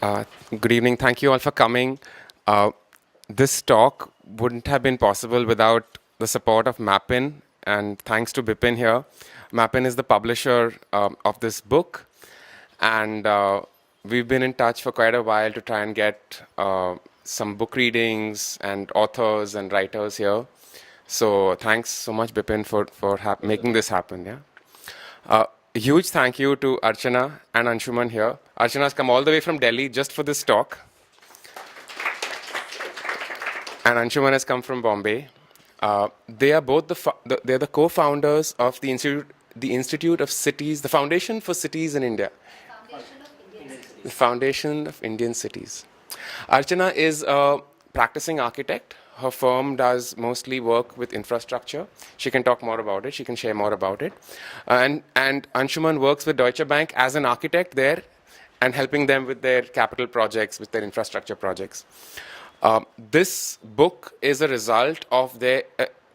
Uh, Good evening. Thank you all for coming. This talk wouldn't have been possible without the support of Mapin, and thanks to Bipin here. Mapin is the publisher of this book, and we've been in touch for quite a while to try and get some book readings and authors and writers here. So thanks so much, Bipin, for making this happen. Yeah. A huge thank you to Archana and Anshuman here. Archana has come all the way from Delhi just for this talk. And Anshuman has come from Bombay. They are both they're the co-founders of the Institute of Cities, the Foundation for Cities in India. The Foundation of Indian Cities. Archana is a practicing architect. Her firm does mostly work with infrastructure. She can talk more about it. She can share more about it. And Anshuman works with Deutsche Bank as an architect there and helping them with their capital projects, with their infrastructure projects. This book is a result of their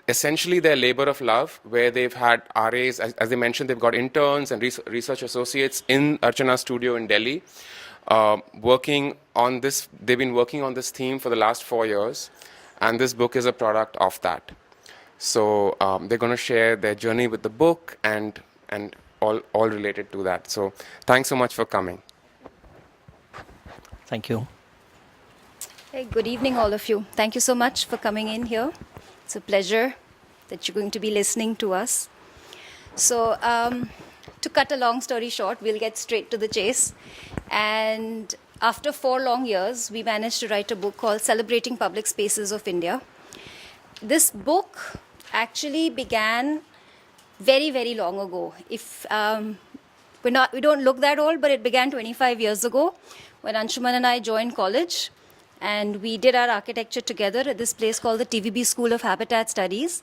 essentially their labor of love, where they've had RAs, as they mentioned, they've got interns and research associates in Archana's studio in Delhi, working on this. They've been working on this theme for the last 4 years, and this book is a product of that. So they're going to share their journey with the book and all related to that. So thanks so much for coming. Thank you. Hey, good evening, all of you. Thank you so much for coming in here. It's a pleasure that you're going to be listening to us. So, to cut a long story short, we'll get straight to the chase. And after 4 long years, we managed to write a book called Celebrating Public Spaces of India. This book actually began very, very long ago. We don't look that old, but it began 25 years ago when Anshuman and I joined college. And we did our architecture together at this place called the TVB School of Habitat Studies.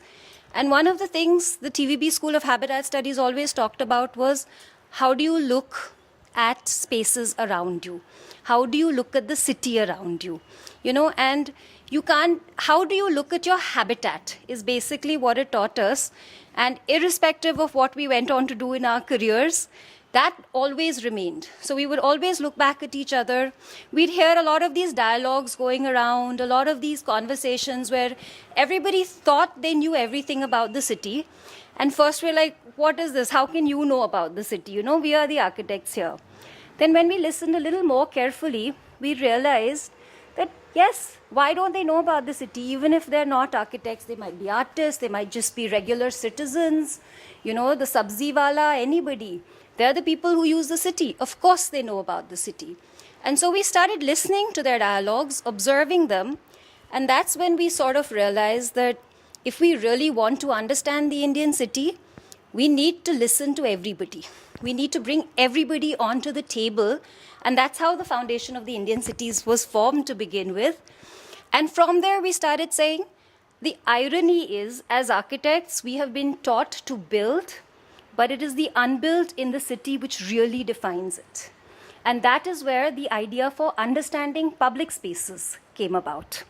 And one of the things the TVB School of Habitat Studies always talked about was, how do you look at spaces around you? How do you look at the city around you? And how do you look at your habitat is basically what it taught us. And irrespective of what we went on to do in our careers, that always remained. So we would always look back at each other. We'd hear a lot of these dialogues going around, a lot of these conversations where everybody thought they knew everything about the city. And first we're like, what is this? How can you know about the city? We are the architects here. Then when we listened a little more carefully, we realized that, yes, why don't they know about the city? Even if they're not architects, they might be artists, they might just be regular citizens, the sabzi wala, anybody. They're the people who use the city. Of course they know about the city. And so we started listening to their dialogues, observing them, and that's when we sort of realized that if we really want to understand the Indian city, we need to listen to everybody. We need to bring everybody onto the table, and that's how the foundation of the Indian cities was formed to begin with. And from there we started saying, the irony is, as architects, we have been taught to build, but it is the unbuilt in the city which really defines it. And that is where the idea for understanding public spaces came about.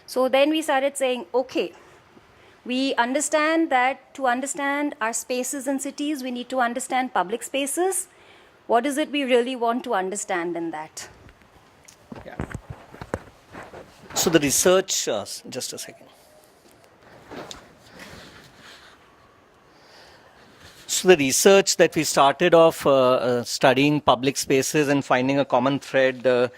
So then we started saying, okay, we understand that to understand our spaces in cities, we need to understand public spaces. What is it we really want to understand in that? Yeah. So the research, just a second. So the research that we started off studying public spaces and finding a common thread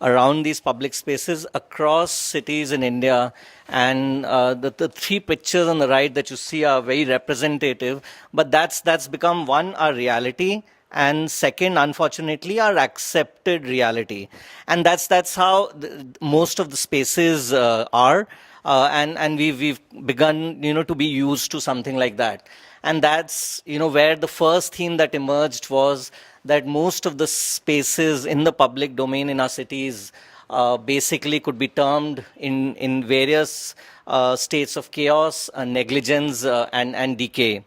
around these public spaces across cities in India, and the 3 pictures on the right that you see are very representative, but that's become, one, our reality, and second, unfortunately, our accepted reality. And that's how most of the spaces are, and we've begun to be used to something like that. And that's, where the first theme that emerged was that most of the spaces in the public domain in our cities basically could be termed in various states of chaos, negligence, and decay.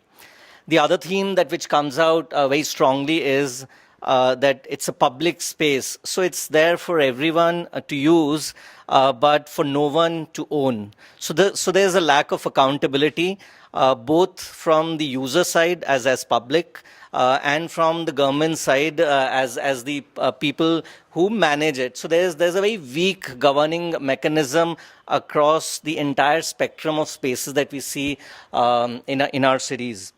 The other theme which comes out very strongly is that it's a public space. So it's there for everyone to use, but for no one to own. So there's a lack of accountability, both from the user side as public, and from the government side as the people who manage it. So there's a very weak governing mechanism across the entire spectrum of spaces that we see in our cities.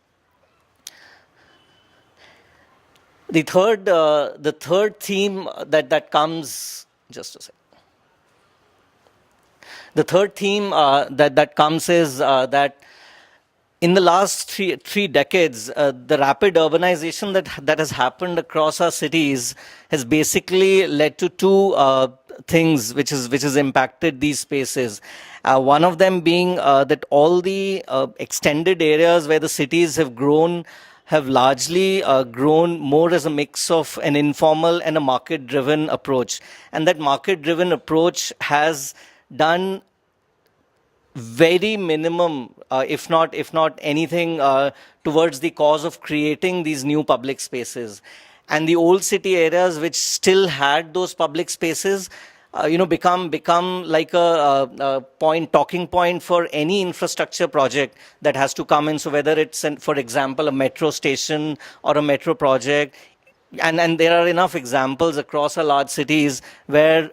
The third theme that comes, just a second. The third theme that comes is that in the last three decades, the rapid urbanization that has happened across our cities has basically led to two things which has impacted these spaces. One of them being that all the extended areas where the cities have grown have largely grown more as a mix of an informal and a market-driven approach. And that market-driven approach has done very minimum, if not anything, towards the cause of creating these new public spaces. And the old city areas which still had those public spaces, become like a talking point for any infrastructure project that has to come in. So whether it's, for example, a metro station or a metro project, and there are enough examples across our large cities where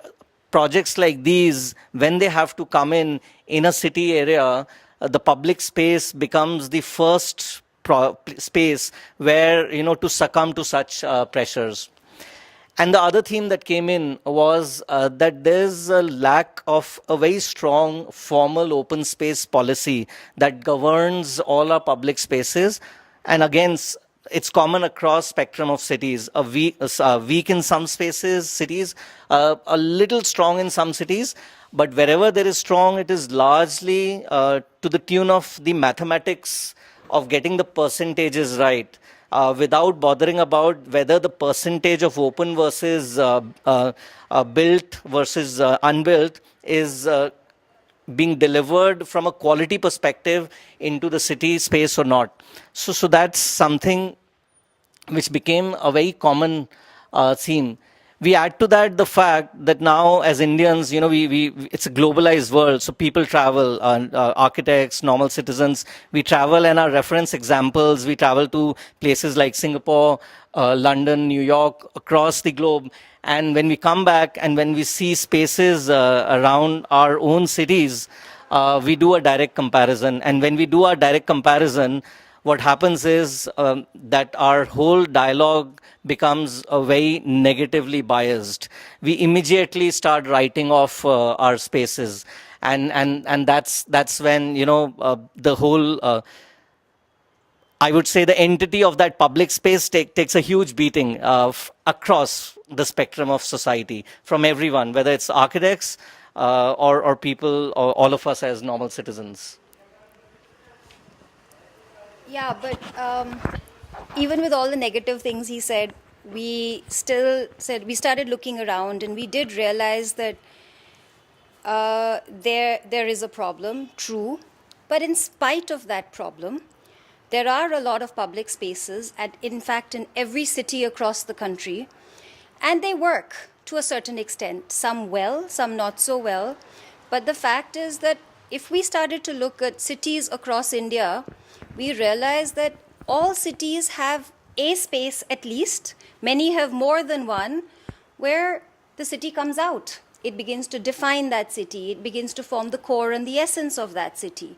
projects like these, when they have to come in a city area, the public space becomes the first space where, to succumb to such pressures. And the other theme that came in was that there's a lack of a very strong formal open space policy that governs all our public spaces. And again, it's common across spectrum of cities. Weak in some cities, a little strong in some cities. But wherever there is strong, it is largely to the tune of the mathematics of getting the percentages right, without bothering about whether the percentage of open versus built versus unbuilt is being delivered from a quality perspective into the city space or not. So that's something which became a very common theme. We add to that the fact that now as Indians, it's a globalized world, so people travel, architects, normal citizens, we travel, and our reference examples, we travel to places like Singapore, London, New York, across the globe. And when we come back and when we see spaces around our own cities, we do a direct comparison. And when we do our direct comparison, what happens is that our whole dialogue becomes very negatively biased. We immediately start writing off our spaces. And that's when, the whole, I would say the entity of that public space takes a huge beating across the spectrum of society, from everyone, whether it's architects or people, or all of us as normal citizens. Yeah, but even with all the negative things he said, we started looking around, and we did realize that there is a problem, true. But in spite of that problem, there are a lot of public spaces, and in fact in every city across the country, and they work to a certain extent, some well, some not so well. But the fact is that if we started to look at cities across India, we realize that all cities have a space at least, many have more than one, where the city comes out. It begins to define that city, it begins to form the core and the essence of that city.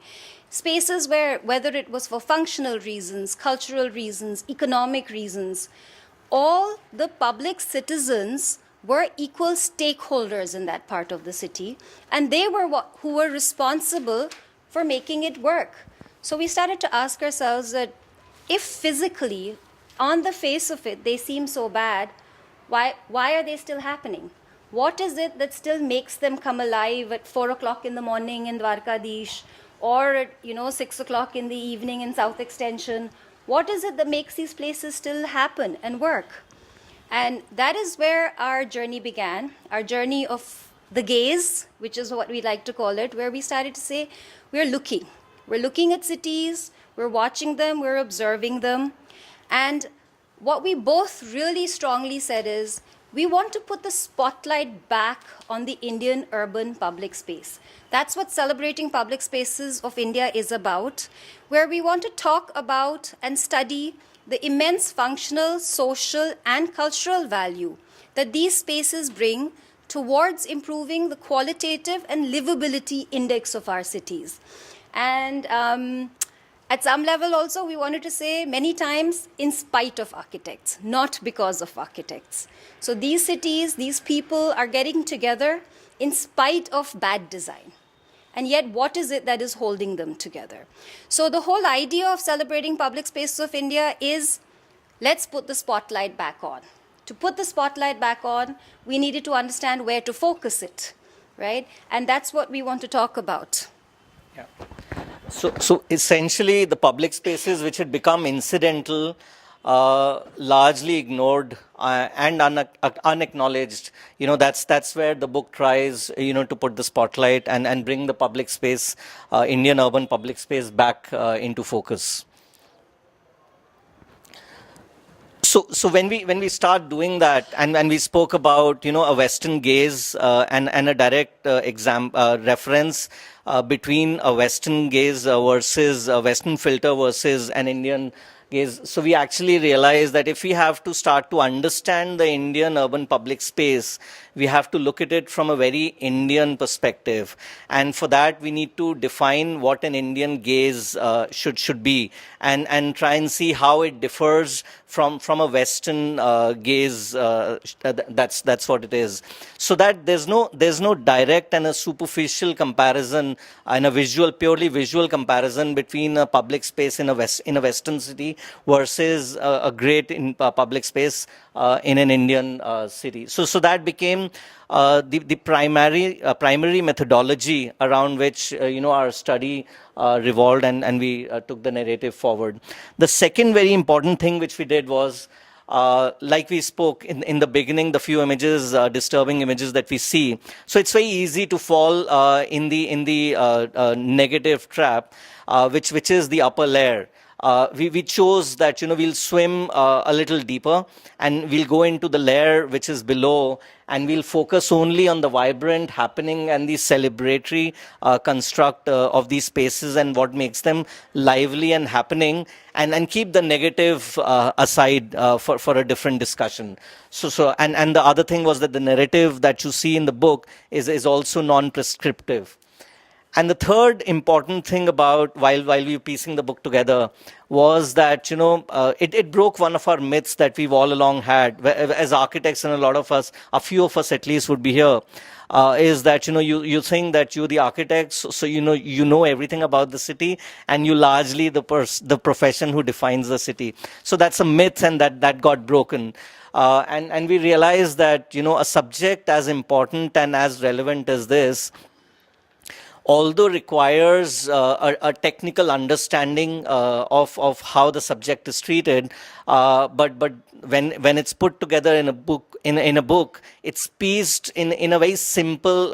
Spaces where, whether it was for functional reasons, cultural reasons, economic reasons, all the public citizens were equal stakeholders in that part of the city, and they were who were responsible for making it work. So we started to ask ourselves that if physically, on the face of it, they seem so bad, why are they still happening? What is it that still makes them come alive at 4 o'clock in the morning in Dwarkadish, or at 6 o'clock in the evening in South Extension? What is it that makes these places still happen and work? And that is where our journey began, our journey of the gaze, which is what we like to call it, where we started to say, we're looking. We're looking at cities, we're watching them, we're observing them. And what we both really strongly said is we want to put the spotlight back on the Indian urban public space. That's what Celebrating Public Spaces of India is about, where we want to talk about and study the immense functional, social, and cultural value that these spaces bring towards improving the qualitative and livability index of our cities. And at some level also, we wanted to say many times in spite of architects, not because of architects. So these cities, these people are getting together in spite of bad design. And yet, what is it that is holding them together? So the whole idea of Celebrating Public Spaces of India is, let's put the spotlight back on. To put the spotlight back on, we needed to understand where to focus it, right? And that's what we want to talk about. Yeah. So essentially, the public spaces which had become incidental, largely ignored and unacknowledged. That's where the book tries, to put the spotlight and bring the public space, Indian urban public space, back into focus. So when we start doing that, and we spoke about a Western gaze and a direct reference between a Western gaze versus a Western filter versus an Indian gaze. So we actually realized that if we have to start to understand the Indian urban public space, we have to look at it from a very Indian perspective. And for that, we need to define what an Indian gaze should be, and try and see how it differs from a Western gaze. That's what it is. So that there's no direct and a superficial comparison and a purely visual comparison between a public space in a Western city versus a great public space in an Indian city. So that became the primary methodology around which our study revolved, and we took the narrative forward. The second very important thing which we did was, like we spoke in the beginning, the few images, disturbing images that we see. So it's very easy to fall in the negative trap, which is the upper layer. We chose that we'll swim a little deeper, and we'll go into the layer which is below, and we'll focus only on the vibrant happening and the celebratory construct of these spaces and what makes them lively and happening, and keep the negative aside for a different discussion. And the other thing was that the narrative that you see in the book is also non-prescriptive. And the third important thing about while we were piecing the book together was that it broke one of our myths that we've all along had as architects, and a few of us at least would be here. Is that you think that you're the architects, so you know everything about the city, and you largely the profession who defines the city. So that's a myth, and that got broken. And we realized that a subject as important and as relevant as this, although requires a technical understanding of how the subject is treated, but when it's put together in a book, it's pieced in a very simple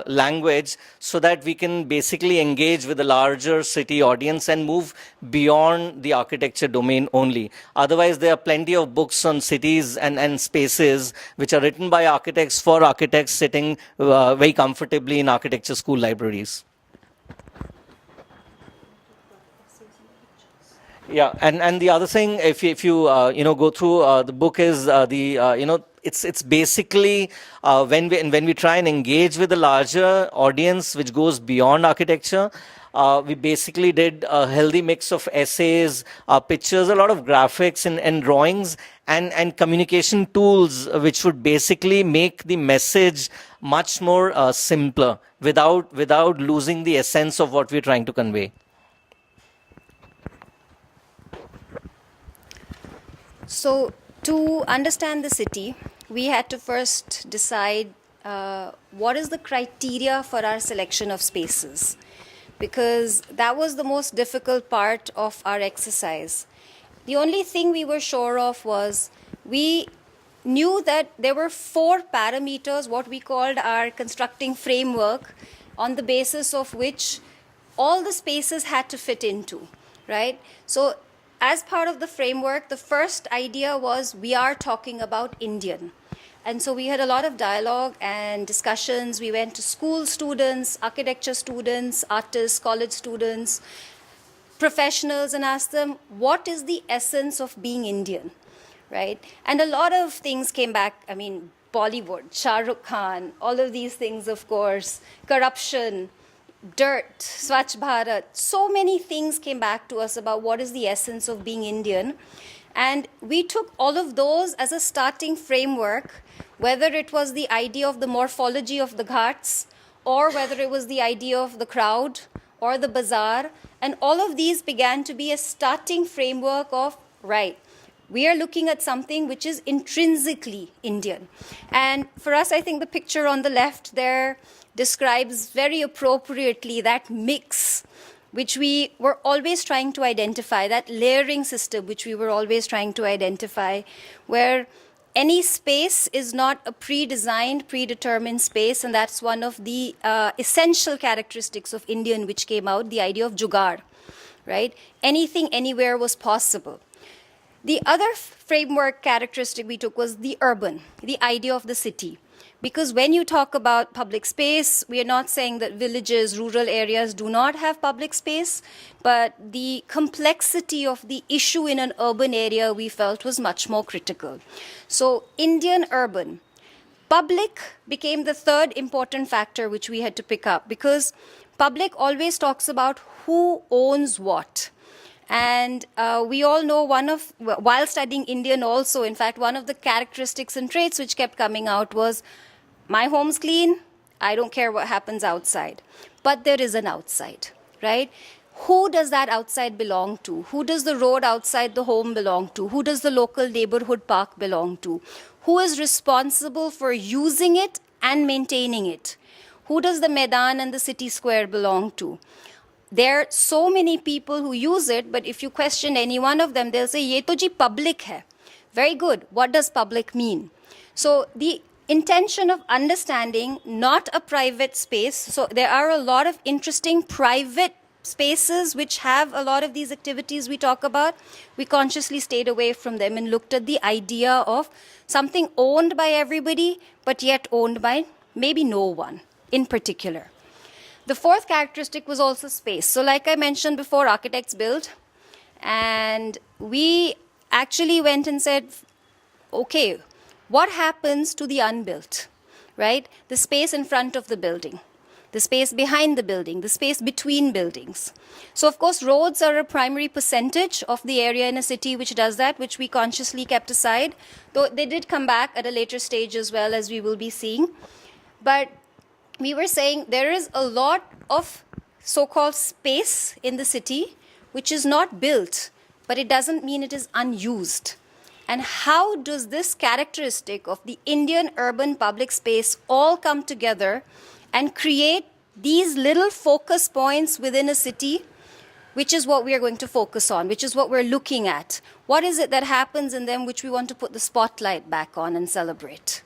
language, so that we can basically engage with a larger city audience and move beyond the architecture domain only. Otherwise, there are plenty of books on cities and spaces which are written by architects for architects sitting very comfortably in architecture school libraries. Yeah, and the other thing, if you go through the book, is it's basically when we try and engage with a larger audience which goes beyond architecture. We basically did a healthy mix of essays, pictures, a lot of graphics and drawings, and communication tools which would basically make the message much more simpler without losing the essence of what we're trying to convey. So to understand the city, we had to first decide what is the criteria for our selection of spaces, because that was the most difficult part of our exercise. The only thing we were sure of was we knew that there were 4 parameters, what we called our constructing framework, on the basis of which all the spaces had to fit into, right? So as part of the framework, the first idea was we are talking about Indian. And so we had a lot of dialogue and discussions. We went to school students, architecture students, artists, college students, professionals, and asked them, what is the essence of being Indian, right? And a lot of things came back. I mean, Bollywood, Shah Rukh Khan, all of these things, of course, corruption, dirt, Swachh Bharat. So many things came back to us about what is the essence of being Indian. And we took all of those as a starting framework, whether it was the idea of the morphology of the ghats, or whether it was the idea of the crowd or the bazaar. And all of these began to be a starting framework of, right, we are looking at something which is intrinsically Indian. And for us, I think the picture on the left there describes very appropriately that mix which we were always trying to identify, that layering system which we were always trying to identify, where any space is not a pre-designed, predetermined space, and that's one of the essential characteristics of Indian which came out, the idea of jugaad, right? Anything, anywhere was possible. The other framework characteristic we took was the urban, the idea of the city. Because when you talk about public space, we are not saying that villages, rural areas do not have public space, but the complexity of the issue in an urban area we felt was much more critical. So Indian urban, public became the third important factor which we had to pick up, because public always talks about who owns what. And we all know while studying Indian also, in fact, one of the characteristics and traits which kept coming out was, my home's clean, I don't care what happens outside. But there is an outside, right? Who does that outside belong to? Who does the road outside the home belong to? Who does the local neighborhood park belong to? Who is responsible for using it and maintaining it? Who does the Maidan and the city square belong to? There are so many people who use it, but if you question any one of them, they'll say, ye to ji public hai. Very good. What does public mean? So the intention of understanding, not a private space. So there are a lot of interesting private spaces which have a lot of these activities we talk about. We consciously stayed away from them and looked at the idea of something owned by everybody, but yet owned by maybe no one in particular. The fourth characteristic was also space. So like I mentioned before, architects build. And we actually went and said, okay, what happens to the unbuilt, right? The space in front of the building, the space behind the building, the space between buildings. So of course, roads are a primary percentage of the area in a city which does that, which we consciously kept aside, though they did come back at a later stage as well, as we will be seeing. But we were saying there is a lot of so-called space in the city which is not built, but it doesn't mean it is unused. And how does this characteristic of the Indian urban public space all come together and create these little focus points within a city, which is what we are going to focus on, which is what we're looking at. What is it that happens in them which we want to put the spotlight back on and celebrate?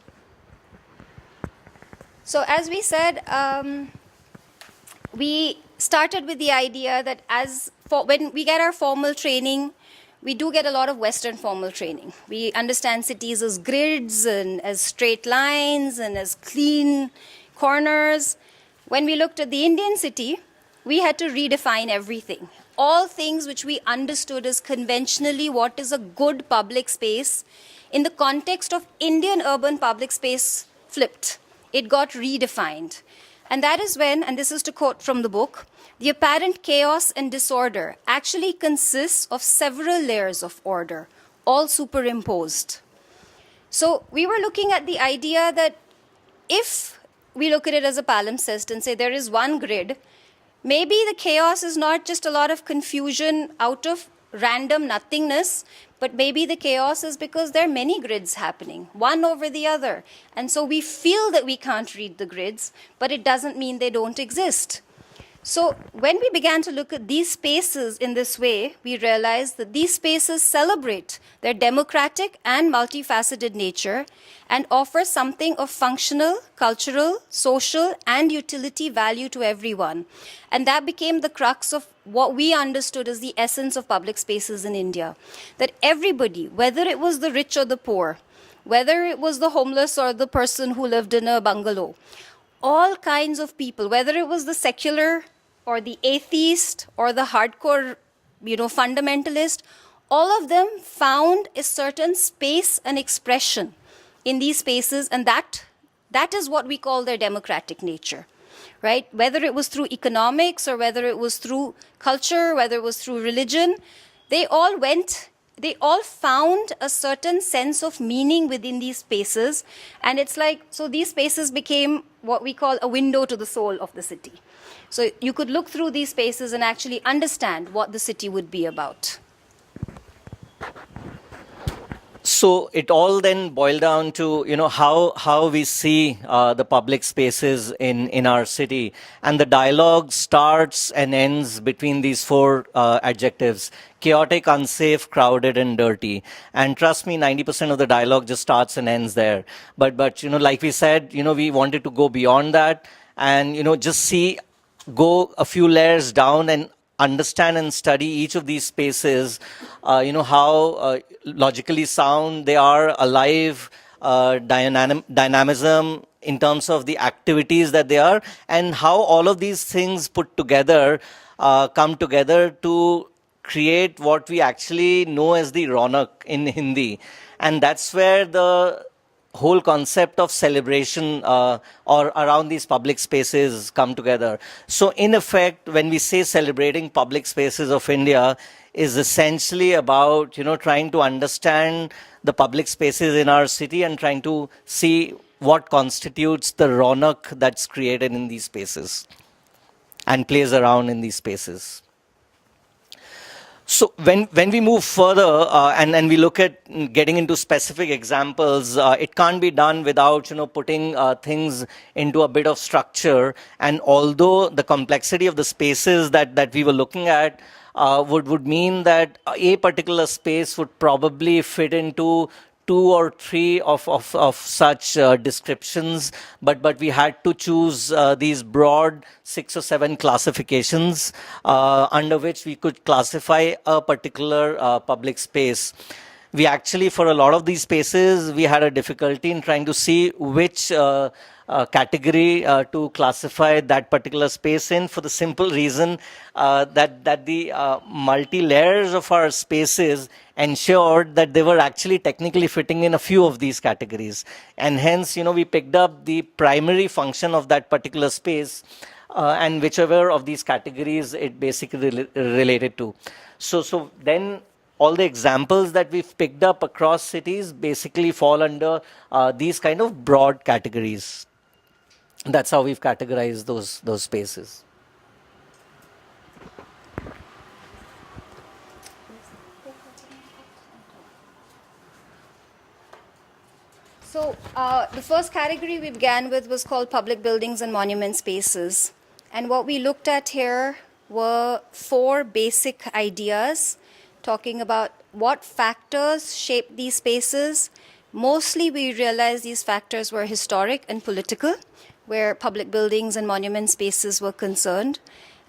So as we said, we started with the idea that when we get our formal training, we do get a lot of Western formal training. We understand cities as grids and as straight lines and as clean corners. When we looked at the Indian city, we had to redefine everything. All things which we understood as conventionally what is a good public space, in the context of Indian urban public space, flipped. It got redefined. And that is when, and this is to quote from the book, the apparent chaos and disorder actually consists of several layers of order, all superimposed. So we were looking at the idea that if we look at it as a palimpsest and say there is one grid, maybe the chaos is not just a lot of confusion out of random nothingness, but maybe the chaos is because there are many grids happening, one over the other. And so we feel that we can't read the grids, but it doesn't mean they don't exist. So when we began to look at these spaces in this way, we realized that these spaces celebrate their democratic and multifaceted nature and offer something of functional, cultural, social, and utility value to everyone. And that became the crux of what we understood as the essence of public spaces in India. That everybody, whether it was the rich or the poor, whether it was the homeless or the person who lived in a bungalow, all kinds of people, whether it was the secular or the atheist or the hardcore, fundamentalist, all of them found a certain space and expression in these spaces, and that is what we call their democratic nature, right? Whether it was through economics or whether it was through culture, whether it was through religion, they all found a certain sense of meaning within these spaces. And it's like, so these spaces became what we call a window to the soul of the city. So you could look through these spaces and actually understand what the city would be about. So it all then boiled down to, how we see the public spaces in our city. And the dialogue starts and ends between these four adjectives: chaotic, unsafe, crowded, and dirty. And trust me, 90% of the dialogue just starts and ends there. But like we said, we wanted to go beyond that and, just go a few layers down and understand and study each of these spaces, how logically sound they are, alive, dynamism in terms of the activities that they are, and how all of these things put together come together to create what we actually know as the Ronak in Hindi. And that's where the whole concept of celebration or around these public spaces come together. So in effect, when we say celebrating public spaces of India, is essentially about, trying to understand the public spaces in our city and trying to see what constitutes the Ronak that's created in these spaces and plays around in these spaces. So when we move further and we look at getting into specific examples, it can't be done without putting things into a bit of structure. And although the complexity of the spaces that we were looking at would mean that a particular space would probably fit into 2 or 3 of such descriptions, but we had to choose these broad 6 or 7 classifications under which we could classify a particular public space. We actually, for a lot of these spaces, we had a difficulty in trying to see which category to classify that particular space in, for the simple reason that the multi-layers of our spaces ensured that they were actually technically fitting in a few of these categories. And hence, we picked up the primary function of that particular space and whichever of these categories it basically related to. So then all the examples that we've picked up across cities basically fall under these kind of broad categories. That's how we've categorized those spaces. So the first category we began with was called public buildings and monument spaces. And what we looked at here were 4 basic ideas talking about what factors shape these spaces. Mostly we realized these factors were historic and political, where public buildings and monument spaces were concerned.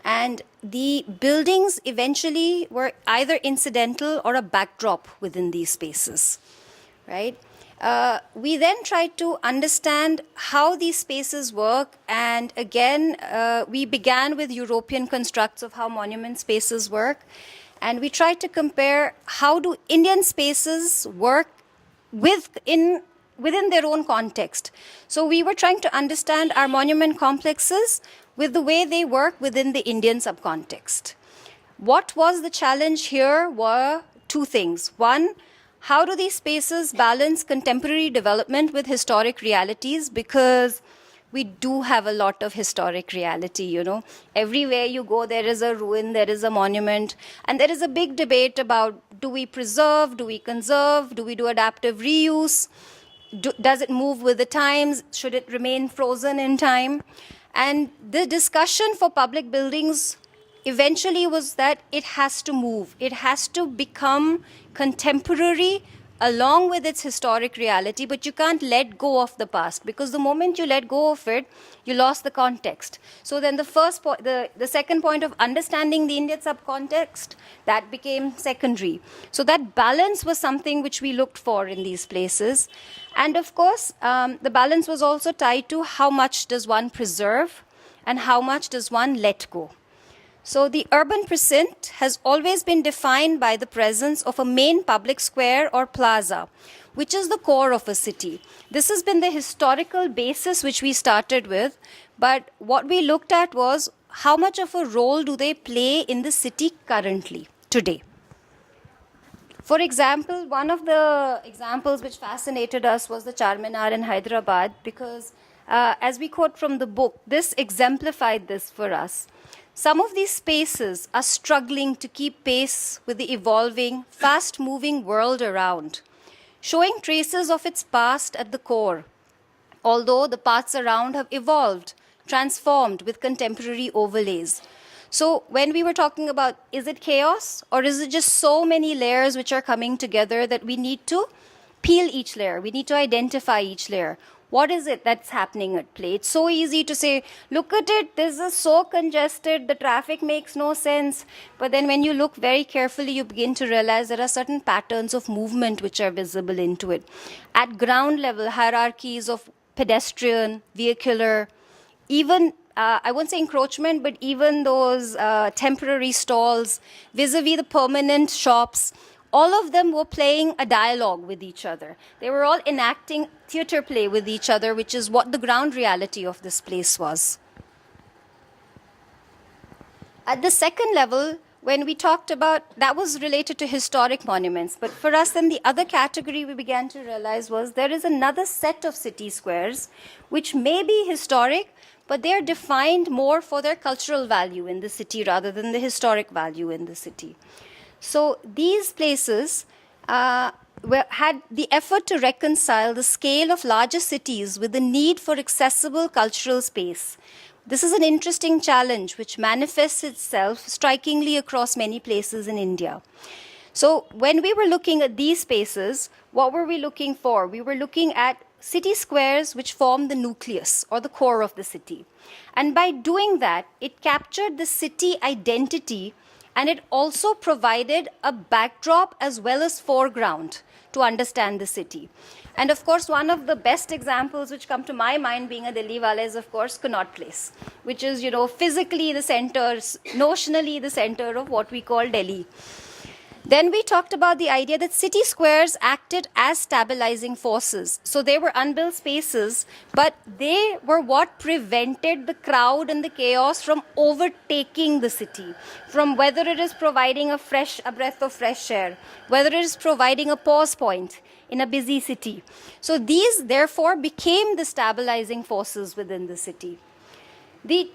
And the buildings eventually were either incidental or a backdrop within these spaces, right? We then tried to understand how these spaces work, and again, we began with European constructs of how monument spaces work, and we tried to compare how do Indian spaces work within their own context. So we were trying to understand our monument complexes with the way they work within the Indian subcontext. What was the challenge here were 2 things. One, how do these spaces balance contemporary development with historic realities? Because we do have a lot of historic reality, Everywhere you go, there is a ruin, there is a monument. And there is a big debate about, do we preserve, do we conserve, do we do adaptive reuse? Does it move with the times? Should it remain frozen in time? And the discussion for public buildings eventually was that it has to move. It has to become contemporary along with its historic reality, but you can't let go of the past, because the moment you let go of it, you lost the context. So then the second point of understanding the Indian subcontext, that became secondary. So that balance was something which we looked for in these places. And of course, the balance was also tied to how much does one preserve and how much does one let go. So the urban precinct has always been defined by the presence of a main public square or plaza, which is the core of a city. This has been the historical basis which we started with, but what we looked at was how much of a role do they play in the city currently, today. For example, one of the examples which fascinated us was the Charminar in Hyderabad, because as we quote from the book, this exemplified this for us. Some of these spaces are struggling to keep pace with the evolving, fast-moving world around, showing traces of its past at the core, although the parts around have evolved, transformed with contemporary overlays. So when we were talking about, is it chaos, or is it just so many layers which are coming together that we need to peel each layer, we need to identify each layer? What is it that's happening at play? It's so easy to say, look at it, this is so congested, the traffic makes no sense. But then when you look very carefully, you begin to realize there are certain patterns of movement which are visible into it. At ground level, hierarchies of pedestrian, vehicular, even, I won't say encroachment, but even those temporary stalls, vis-a-vis the permanent shops, all of them were playing a dialogue with each other. They were all enacting theater play with each other, which is what the ground reality of this place was. At the second level, when we talked about, that was related to historic monuments. But for us, then the other category we began to realize was there is another set of city squares, which may be historic, but they are defined more for their cultural value in the city rather than the historic value in the city. So these places had the effort to reconcile the scale of larger cities with the need for accessible cultural space. This is an interesting challenge which manifests itself strikingly across many places in India. So when we were looking at these spaces, what were we looking for? We were looking at city squares which form the nucleus or the core of the city. And by doing that, it captured the city identity, and it also provided a backdrop as well as foreground to understand the city. And of course, one of the best examples which come to my mind being a Delhi wala is, of course, Connaught Place, which is, physically the center, notionally the center of what we call Delhi. Then we talked about the idea that city squares acted as stabilizing forces. So they were unbuilt spaces, but they were what prevented the crowd and the chaos from overtaking the city. From whether it is providing a breath of fresh air, whether it is providing a pause point in a busy city. So these, therefore, became the stabilizing forces within the city. The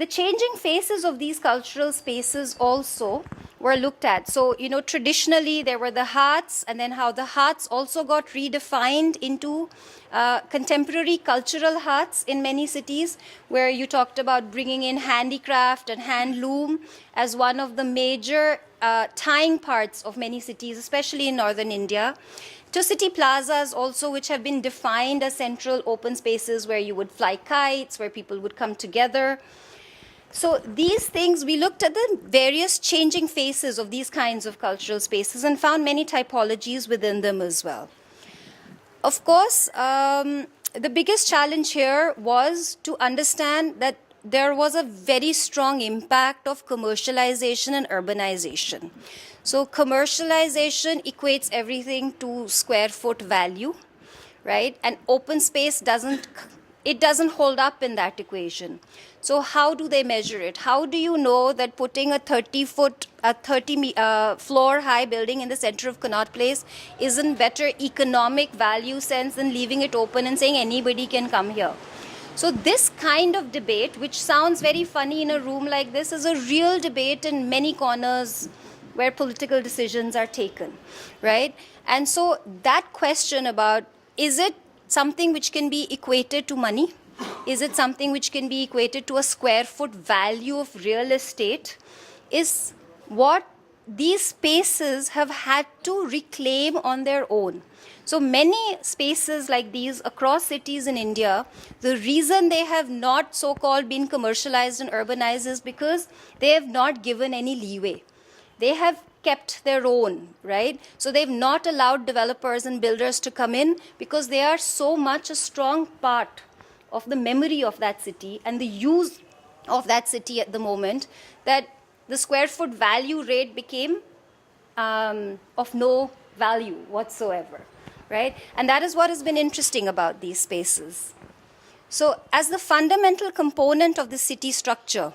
changing faces of these cultural spaces also were looked at. So, traditionally there were the hearts, and then how the hearts also got redefined into contemporary cultural hearts in many cities, where you talked about bringing in handicraft and handloom as one of the major tying parts of many cities, especially in northern India. To city plazas also, which have been defined as central open spaces where you would fly kites, where people would come together. So these things, we looked at the various changing faces of these kinds of cultural spaces and found many typologies within them as well. Of course, the biggest challenge here was to understand that there was a very strong impact of commercialization and urbanization. So commercialization equates everything to square foot value, right? And open space doesn't hold up in that equation. So how do they measure it? How do you know that putting a 30 floor high building in the center of Connaught Place isn't better economic value sense than leaving it open and saying anybody can come here? So this kind of debate, which sounds very funny in a room like this, is a real debate in many corners where political decisions are taken, right? And so that question about, is it something which can be equated to money? Is it something which can be equated to a square foot value of real estate? Is what these spaces have had to reclaim on their own. So many spaces like these across cities in India, the reason they have not so-called been commercialized and urbanized is because they have not given any leeway. They have kept their own, right? So they've not allowed developers and builders to come in because they are so much a strong part of the memory of that city and the use of that city at the moment that the square foot value rate became of no value whatsoever, right? And that is what has been interesting about these spaces. So as the fundamental component of the city structure,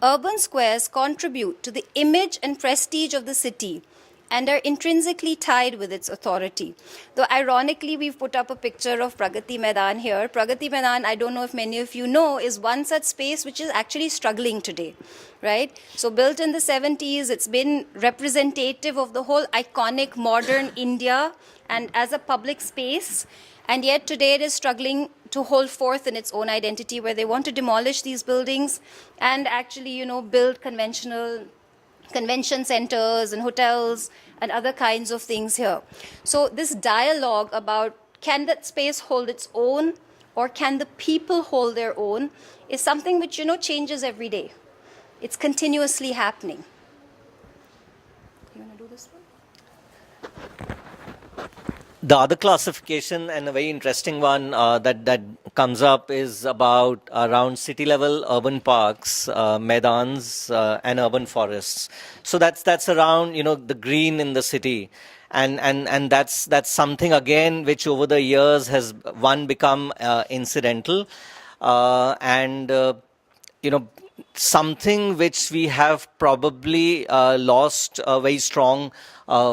urban squares contribute to the image and prestige of the city and are intrinsically tied with its authority. Though ironically, we've put up a picture of Pragathi Madan here. Pragathi Madan, I don't know if many of you know, is one such space which is actually struggling today, right? So built in the 70s, it's been representative of the whole iconic modern India and as a public space. And yet today it is struggling to hold forth in its own identity where they want to demolish these buildings and actually, build convention centers and hotels and other kinds of things here. So this dialogue about can that space hold its own or can the people hold their own is something which, changes every day. It's continuously happening. You want to do this one? The other classification, and a very interesting one that comes up, is about around city-level urban parks, Maidans, and urban forests. So that's around the green in the city, and that's something again which over the years has become incidental, and something which we have probably lost a very strong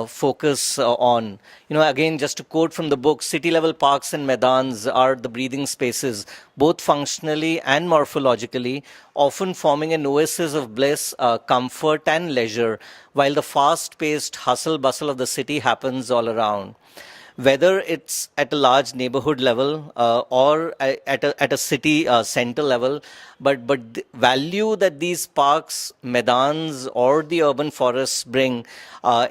focus on. Again, just to quote from the book, city-level parks and Maidans are the breathing spaces, both functionally and morphologically, often forming an oasis of bliss, comfort and leisure, while the fast-paced hustle-bustle of the city happens all around. Whether it's at a large neighborhood level or at a city center level, but the value that these parks, Maidans, or the urban forests bring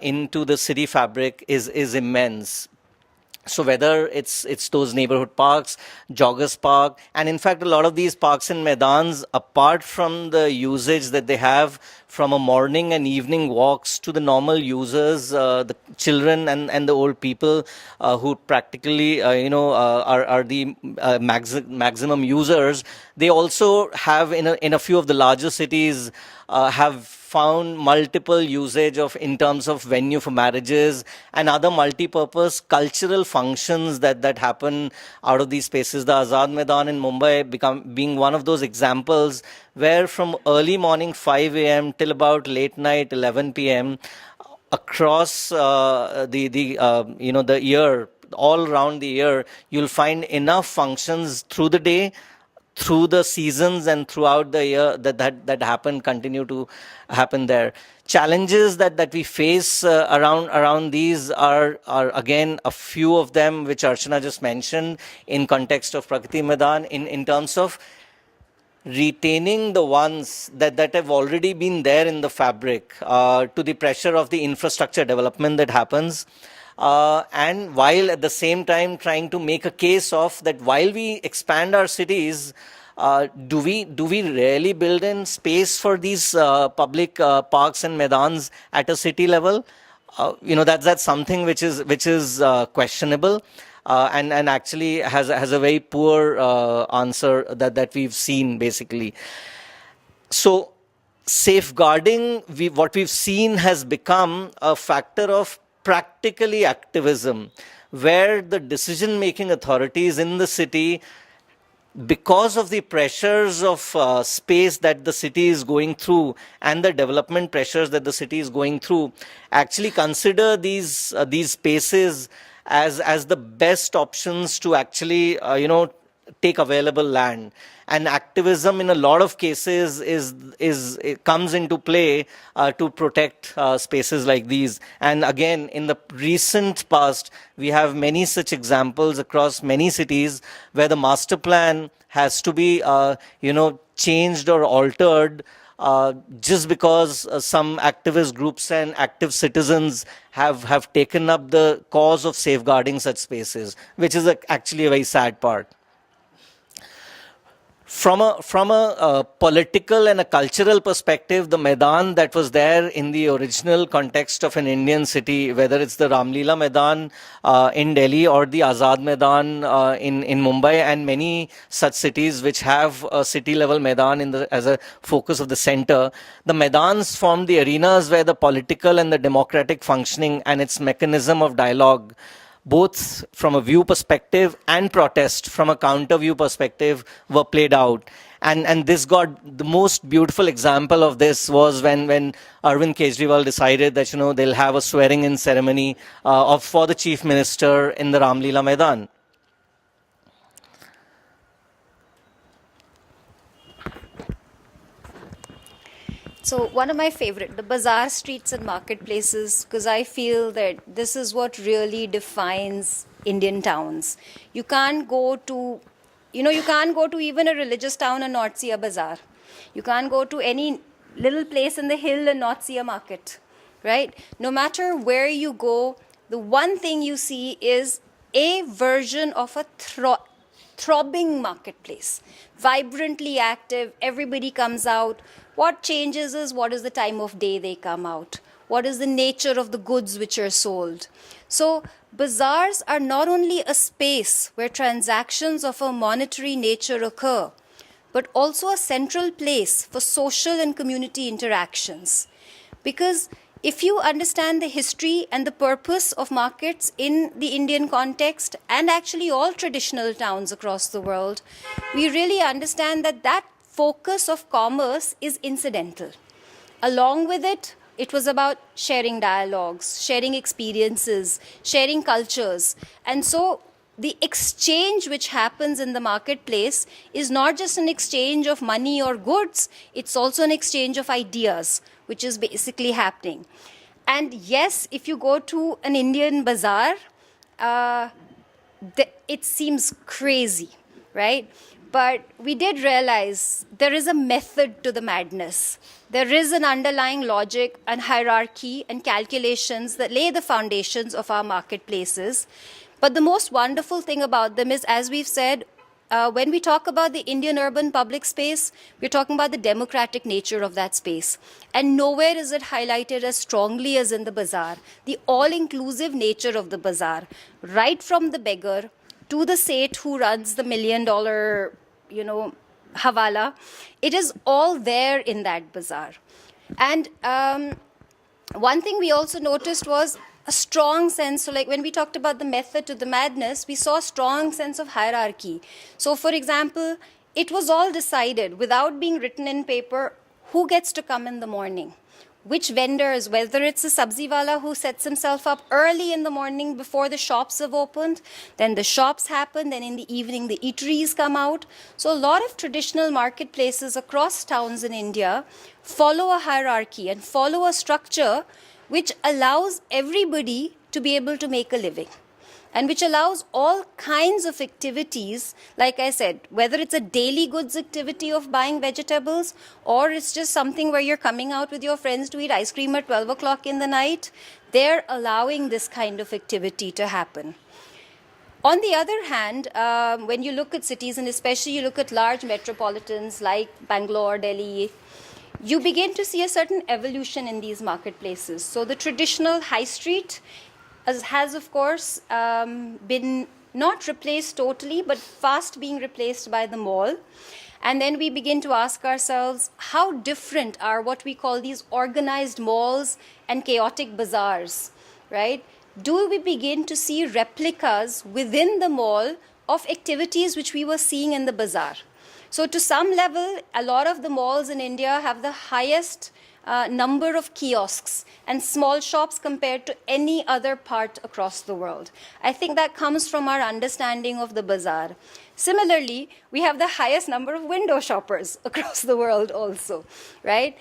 into the city fabric is immense. So whether it's those neighborhood parks, joggers park, and in fact a lot of these parks and Maidans, apart from the usage that they have from a morning and evening walks to the normal users, the children and the old people who practically are the maximum users, they also have in a few of the larger cities have found multiple usage of in terms of venue for marriages and other multi-purpose cultural functions that happen out of these spaces. The Azad Maidan in Mumbai being one of those examples where from early morning 5 a.m. till about late night 11 p.m. across the year, all around the year, you'll find enough functions through the day, through the seasons and throughout the year that continue to happen there. Challenges that we face around these are again a few of them which Archana just mentioned in context of Pragathi Madan in terms of retaining the ones that have already been there in the fabric to the pressure of the infrastructure development that happens. And while at the same time trying to make a case of that while we expand our cities, do we really build in space for these public parks and Maidans at a city level? That's something which is questionable. And actually has a very poor answer that we've seen basically. So safeguarding, what we've seen has become a factor of practically activism, where the decision-making authorities in the city, because of the pressures of space that the city is going through and the development pressures that the city is going through, actually consider these spaces as the best options to actually take available land. And activism in a lot of cases it comes into play to protect spaces like these. And again, in the recent past, we have many such examples across many cities where the master plan has to be, changed or altered just because some activist groups and active citizens have taken up the cause of safeguarding such spaces, which is actually a very sad part. From a political and a cultural perspective, the Maidan that was there in the original context of an Indian city, whether it's the Ramlila Maidan in Delhi or the Azad Maidan in Mumbai, and many such cities which have a city-level Maidan as a focus of the center, the Maidans form the arenas where the political and the democratic functioning and its mechanism of dialogue, both from a view perspective and protest from a counter view perspective, were played out. And this got the most beautiful example of this was when Arvind Kejriwal decided that they'll have a swearing in ceremony for the chief minister in the Ramlila Maidan. So one of my favorite, the bazaar streets and marketplaces, because I feel that this is what really defines Indian towns. You can't go to, you can't go to even a religious town and not see a bazaar. You can't go to any little place in the hill and not see a market, right? No matter where you go, the one thing you see is a version of a throbbing marketplace, vibrantly active, everybody comes out. What changes is what is the time of day they come out, what is the nature of the goods which are sold. So bazaars are not only a space where transactions of a monetary nature occur, but also a central place for social and community interactions. Because if you understand the history and the purpose of markets in the Indian context, and actually all traditional towns across the world, we really understand that focus of commerce is incidental. Along with it, it was about sharing dialogues, sharing experiences, sharing cultures. And so the exchange which happens in the marketplace is not just an exchange of money or goods, it's also an exchange of ideas, which is basically happening. And yes, if you go to an Indian bazaar, it seems crazy, right? But we did realize there is a method to the madness. There is an underlying logic and hierarchy and calculations that lay the foundations of our marketplaces. But the most wonderful thing about them is, as we've said, when we talk about the Indian urban public space, we're talking about the democratic nature of that space. And nowhere is it highlighted as strongly as in the bazaar. The all-inclusive nature of the bazaar, right from the beggar to the Seth who runs the $1 million, hawala, it is all there in that bazaar. And one thing we also noticed was a strong sense, so like when we talked about the method to the madness, we saw a strong sense of hierarchy. So for example, it was all decided without being written in paper, who gets to come in the morning, which vendors, whether it's a sabziwala who sets himself up early in the morning before the shops have opened, then the shops happen, then in the evening the eateries come out. So a lot of traditional marketplaces across towns in India follow a hierarchy and follow a structure which allows everybody to be able to make a living, and which allows all kinds of activities, like I said, whether it's a daily goods activity of buying vegetables, or it's just something where you're coming out with your friends to eat ice cream at 12 o'clock in the night, they're allowing this kind of activity to happen. On the other hand, when you look at cities, and especially you look at large metropolitans like Bangalore, Delhi, you begin to see a certain evolution in these marketplaces. So the traditional high street has of course been not replaced totally, but fast being replaced by the mall. And then we begin to ask ourselves, how different are what we call these organized malls and chaotic bazaars, right? Do we begin to see replicas within the mall of activities which we were seeing in the bazaar? So to some level, a lot of the malls in India have the highest number of kiosks and small shops compared to any other part across the world. I think that comes from our understanding of the bazaar. Similarly, we have the highest number of window shoppers across the world also, right?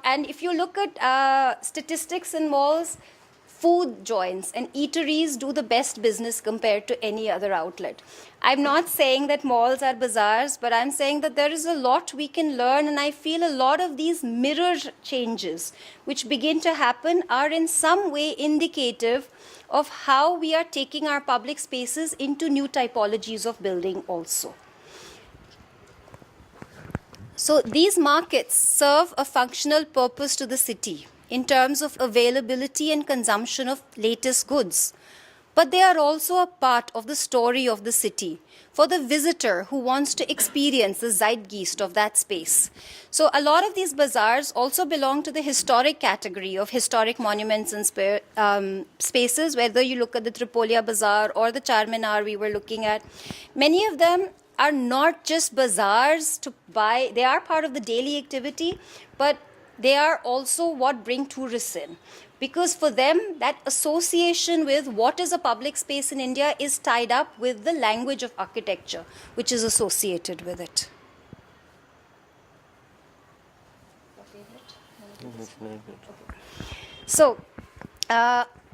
And if you look at statistics in malls, food joints and eateries do the best business compared to any other outlet. I'm not saying that malls are bazaars, but I'm saying that there is a lot we can learn, and I feel a lot of these mirror changes which begin to happen are in some way indicative of how we are taking our public spaces into new typologies of building also. So these markets serve a functional purpose to the city in terms of availability and consumption of latest goods. But they are also a part of the story of the city for the visitor who wants to experience the zeitgeist of that space. So a lot of these bazaars also belong to the historic category of historic monuments and spaces, whether you look at the Tripolia Bazaar or the Charminar we were looking at. Many of them are not just bazaars to buy, they are part of the daily activity, but they are also what bring tourists in. Because for them, that association with what is a public space in India is tied up with the language of architecture, which is associated with it. So,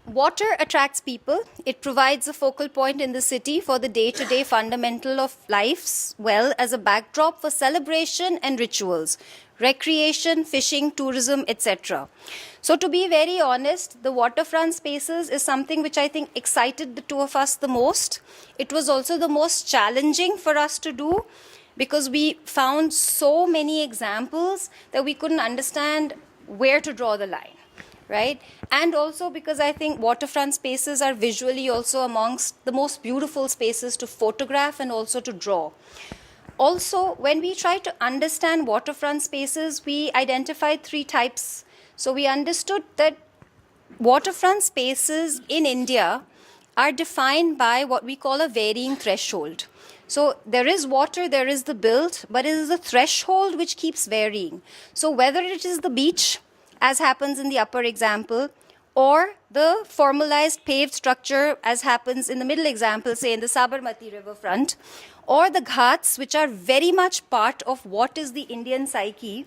water attracts people. It provides a focal point in the city for the day-to-day fundamental of lives, well as a backdrop for celebration and rituals, recreation, fishing, tourism, etc. So to be very honest, the waterfront spaces is something which I think excited the two of us the most. It was also the most challenging for us to do because we found so many examples that we couldn't understand where to draw the line, right? And also because I think waterfront spaces are visually also amongst the most beautiful spaces to photograph and also to draw. Also, when we try to understand waterfront spaces, we identified three types. So we understood that waterfront spaces in India are defined by what we call a varying threshold. So there is water, there is the build, but it is the threshold which keeps varying. So whether it is the beach, as happens in the upper example, or the formalized paved structure, as happens in the middle example, say in the Sabarmati riverfront, or the ghats, which are very much part of what is the Indian psyche,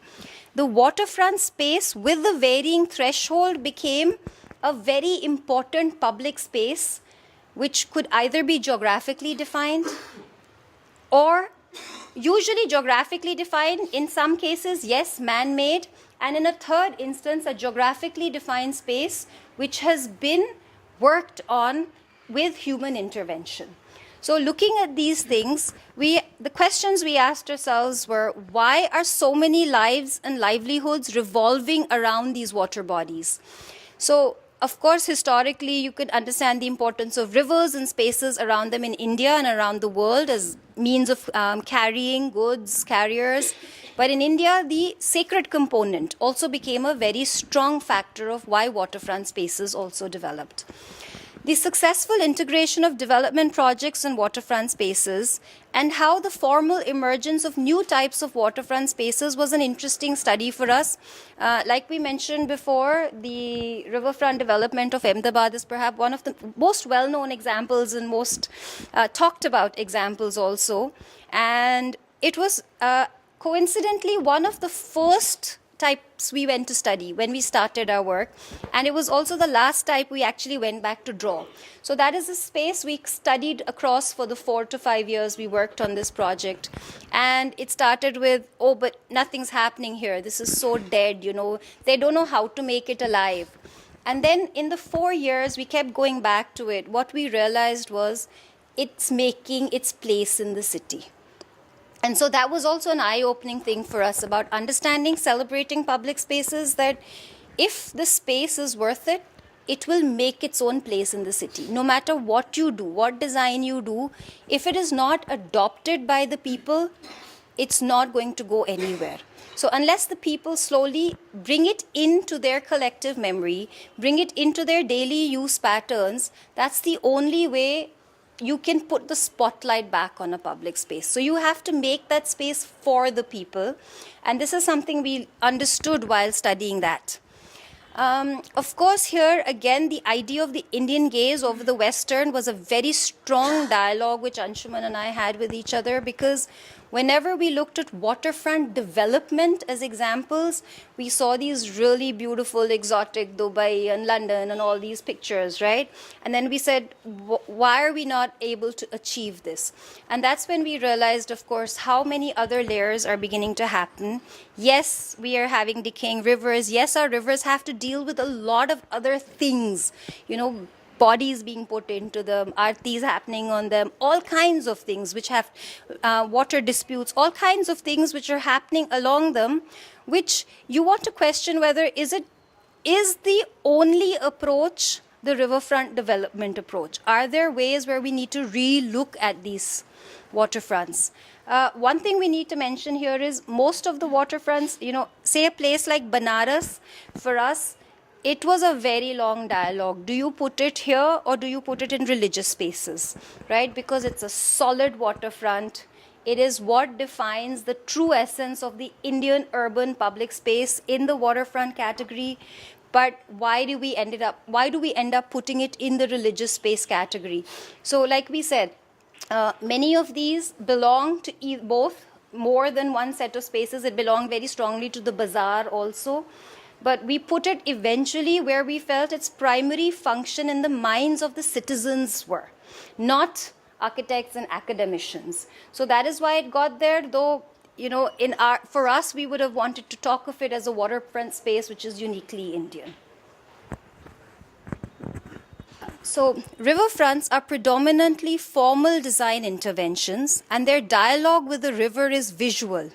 the waterfront space with the varying threshold became a very important public space, which could either be geographically defined or usually geographically defined, in some cases, yes, man-made, and in a third instance, a geographically defined space which has been worked on with human intervention. So looking at these things, the questions we asked ourselves were, why are so many lives and livelihoods revolving around these water bodies? So, of course, historically, you could understand the importance of rivers and spaces around them in India and around the world as means of carrying goods, carriers. But in India, the sacred component also became a very strong factor of why waterfront spaces also developed. The successful integration of development projects and waterfront spaces and how the formal emergence of new types of waterfront spaces was an interesting study for us. Like we mentioned before, the riverfront development of Ahmedabad is perhaps one of the most well-known examples and most talked about examples also. And it was coincidentally one of the first types we went to study when we started our work, and it was also the last type we actually went back to draw. So that is a space we studied across for the 4 to 5 years we worked on this project. And it started with, oh, but nothing's happening here. This is so dead, They don't know how to make it alive. And then in the 4 years we kept going back to it. What we realized was it's making its place in the city. And so that was also an eye-opening thing for us about understanding, celebrating public spaces, that if the space is worth it, it will make its own place in the city. No matter what you do, what design you do, if it is not adopted by the people, it's not going to go anywhere. So unless the people slowly bring it into their collective memory, bring it into their daily use patterns, that's the only way you can put the spotlight back on a public space. So you have to make that space for the people. And this is something we understood while studying that. Of course, here again, the idea of the Indian gaze over the Western was a very strong dialogue which Anshuman and I had with each other, because whenever we looked at waterfront development as examples, we saw these really beautiful, exotic Dubai and London and all these pictures, right? And then we said, why are we not able to achieve this? And that's when we realized, of course, how many other layers are beginning to happen. Yes, we are having decaying rivers. Yes, our rivers have to deal with a lot of other things, bodies being put into them, aartis happening on them, all kinds of things which have water disputes, all kinds of things which are happening along them, which you want to question whether is the only approach the riverfront development approach? Are there ways where we need to re-look at these waterfronts? One thing we need to mention here is most of the waterfronts, say a place like Banaras, for us, it was a very long dialogue. Do you put it here or do you put it in religious spaces, right? Because it's a solid waterfront. It is what defines the true essence of the Indian urban public space in the waterfront category. But why do we end up putting it in the religious space category? So like we said, many of these belong to both, more than one set of spaces. It belonged very strongly to the bazaar also. But we put it eventually where we felt its primary function in the minds of the citizens were, not architects and academicians. So that is why it got there, though, for us, we would have wanted to talk of it as a waterfront space, which is uniquely Indian. So riverfronts are predominantly formal design interventions, and their dialogue with the river is visual,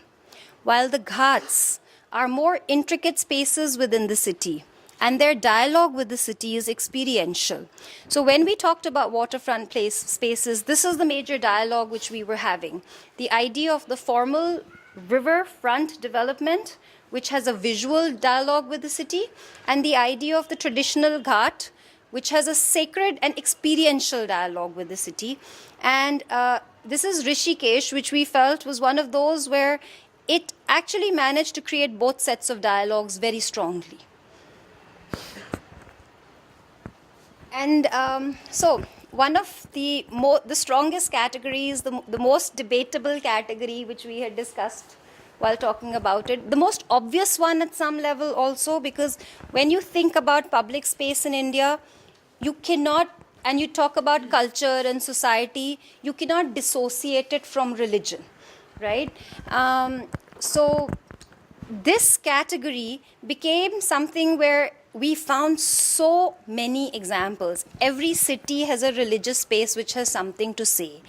while the ghats are more intricate spaces within the city, and their dialogue with the city is experiential. So when we talked about waterfront spaces, this is the major dialogue which we were having. The idea of the formal riverfront development, which has a visual dialogue with the city, and the idea of the traditional ghat, which has a sacred and experiential dialogue with the city. And this is Rishikesh, which we felt was one of those where it actually managed to create both sets of dialogues very strongly. And so one of the strongest categories, the most debatable category which we had discussed while talking about it, the most obvious one at some level also, because when you think about public space in India, you cannot, and you talk about culture and society, you cannot dissociate it from religion. Right? So this category became something where we found so many examples. Every city has a religious space which has something to say.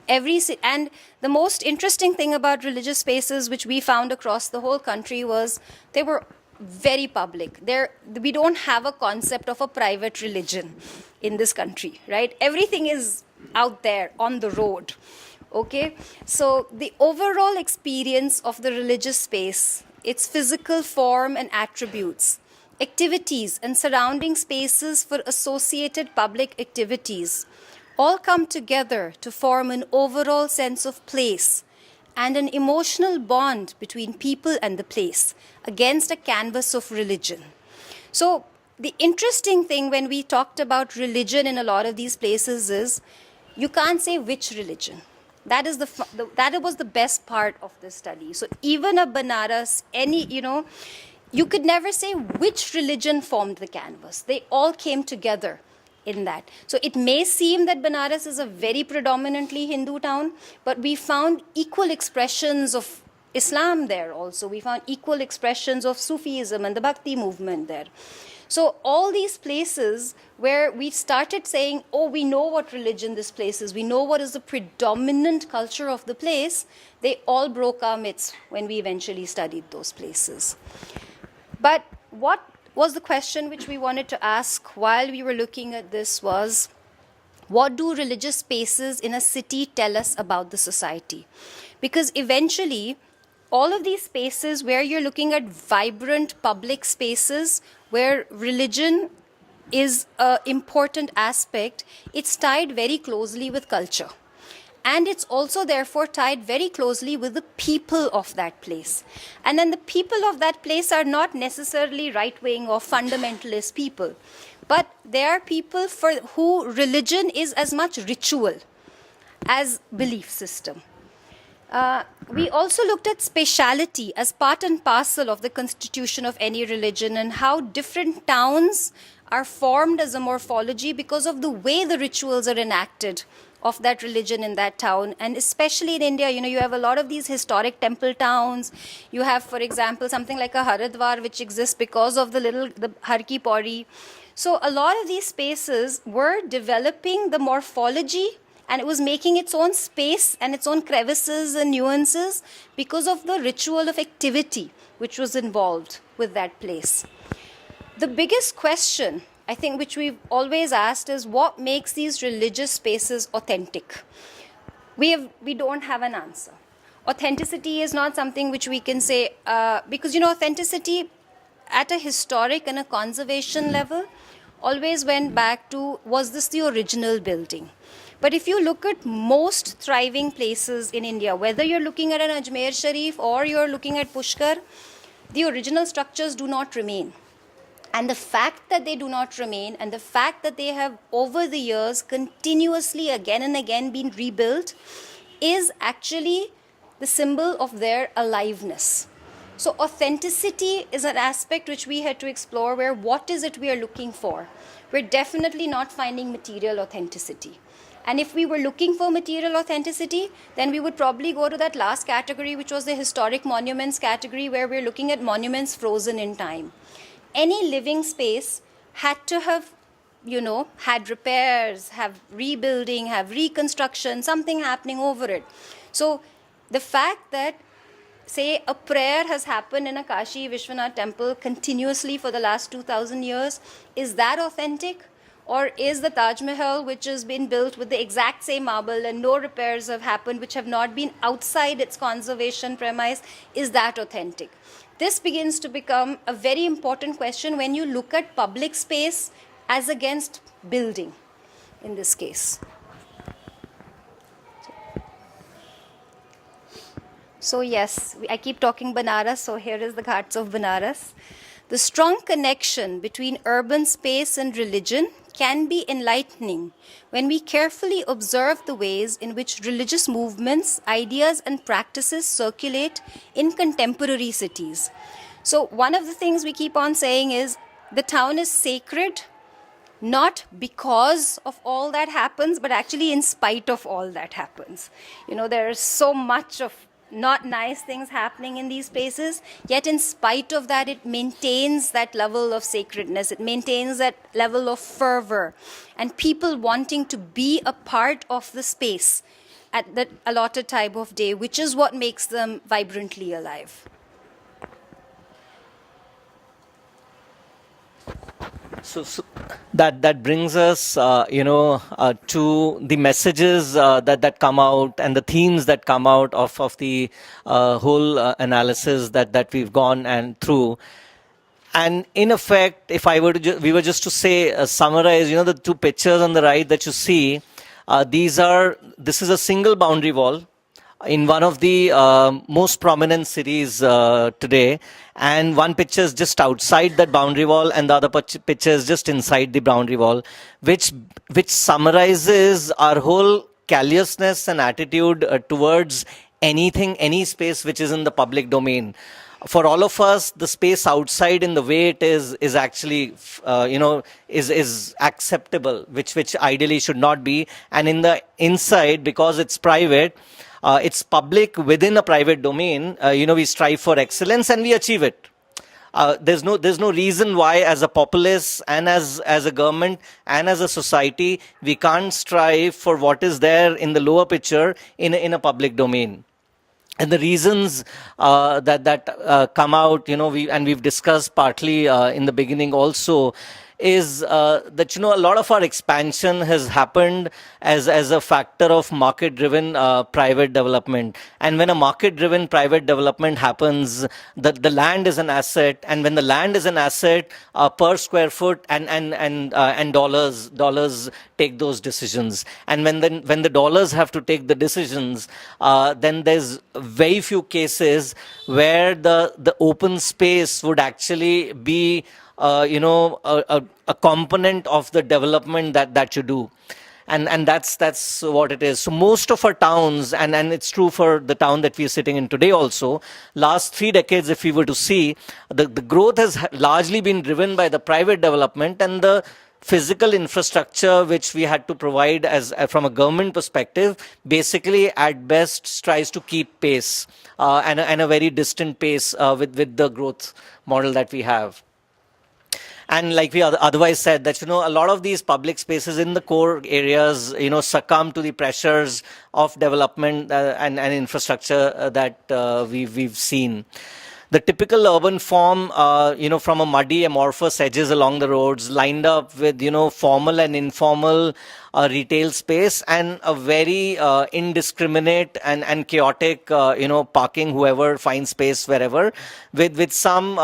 And the most interesting thing about religious spaces which we found across the whole country was they were very public. We don't have a concept of a private religion in this country, right? Everything is out there on the road. Okay, so the overall experience of the religious space, its physical form and attributes, activities and surrounding spaces for associated public activities, all come together to form an overall sense of place and an emotional bond between people and the place against a canvas of religion. So the interesting thing when we talked about religion in a lot of these places is you can't say which religion. That was the best part of this study. So even a Banaras, you could never say which religion formed the canvas. They all came together in that. So it may seem that Banaras is a very predominantly Hindu town, but we found equal expressions of Islam there also. We found equal expressions of Sufism and the Bhakti movement there. So all these places where we started saying, oh, we know what religion this place is, we know what is the predominant culture of the place, they all broke our myths when we eventually studied those places. But what was the question which we wanted to ask while we were looking at this was, what do religious spaces in a city tell us about the society? Because eventually, all of these spaces where you're looking at vibrant public spaces where religion is an important aspect, it's tied very closely with culture. And it's also therefore tied very closely with the people of that place. And then the people of that place are not necessarily right-wing or fundamentalist people, but they are people for who religion is as much ritual as belief system. We also looked at spatiality as part and parcel of the constitution of any religion, and how different towns are formed as a morphology because of the way the rituals are enacted of that religion in that town. And especially in India, you have a lot of these historic temple towns. You have, for example, something like a Haridwar, which exists because of the Har Ki Pauri. So a lot of these spaces were developing the morphology, and it was making its own space and its own crevices and nuances because of the ritual of activity which was involved with that place. The biggest question, I think, which we've always asked is what makes these religious spaces authentic? We don't have an answer. Authenticity is not something which we can say, because, authenticity at a historic and a conservation level always went back to, was this the original building? But if you look at most thriving places in India, whether you're looking at an Ajmer Sharif or you're looking at Pushkar, the original structures do not remain. And the fact that they do not remain, and the fact that they have over the years continuously again and again been rebuilt, is actually the symbol of their aliveness. So authenticity is an aspect which we had to explore, where what is it we are looking for? We're definitely not finding material authenticity. And if we were looking for material authenticity, then we would probably go to that last category, which was the historic monuments category, where we're looking at monuments frozen in time. Any living space had to have, had repairs, have rebuilding, have reconstruction, something happening over it. So the fact that, say, a prayer has happened in a Kashi Vishwanath temple continuously for the last 2,000 years, is that authentic? Or is the Taj Mahal, which has been built with the exact same marble and no repairs have happened, which have not been outside its conservation premise, is that authentic? This begins to become a very important question when you look at public space as against building, in this case. So yes, I keep talking Banaras, so here is the Ghats of Banaras. The strong connection between urban space and religion can be enlightening when we carefully observe the ways in which religious movements, ideas, and practices circulate in contemporary cities. So one of the things we keep on saying is the town is sacred, not because of all that happens, but actually in spite of all that happens. There is so much of not nice things happening in these spaces, yet in spite of that, it maintains that level of sacredness, it maintains that level of fervor, and people wanting to be a part of the space at that allotted time of day, which is what makes them vibrantly alive. So that brings us, to the messages that come out and the themes that come out of the whole analysis that we've gone and through. And in effect, if we were just to say, summarize, the two pictures on the right that you see, this is a single boundary wall in one of the most prominent cities today, and one picture is just outside that boundary wall and the other picture is just inside the boundary wall, which summarizes our whole callousness and attitude towards any space which is in the public domain. For all of us, the space outside in the way it is actually, is acceptable, which ideally should not be. And in the inside, because it's private, it's public within a private domain, we strive for excellence and we achieve it. There's no reason why, as a populace and as a government and as a society, we can't strive for what is there in the lower picture in a public domain. And the reasons that come out, we've discussed partly in the beginning also, is that, a lot of our expansion has happened as a factor of market-driven private development. And when a market-driven private development happens, the land is an asset, and when the land is an asset, per square foot and dollars take those decisions. And when the dollars have to take the decisions, then there's very few cases where the open space would actually be a component of the development that you do. And that's what it is. So most of our towns, and it's true for the town that we're sitting in today also, last 3 decades, if we were to see, the growth has largely been driven by the private development, and the physical infrastructure which we had to provide as from a government perspective basically at best tries to keep pace, and a very distant pace with the growth model that we have. And like we otherwise said, that, a lot of these public spaces in the core areas, succumb to the pressures of development and infrastructure that we've seen. The typical urban form, from a muddy, amorphous edges along the roads, lined up with, formal and informal retail space, and a very indiscriminate and chaotic, parking, whoever finds space wherever, with some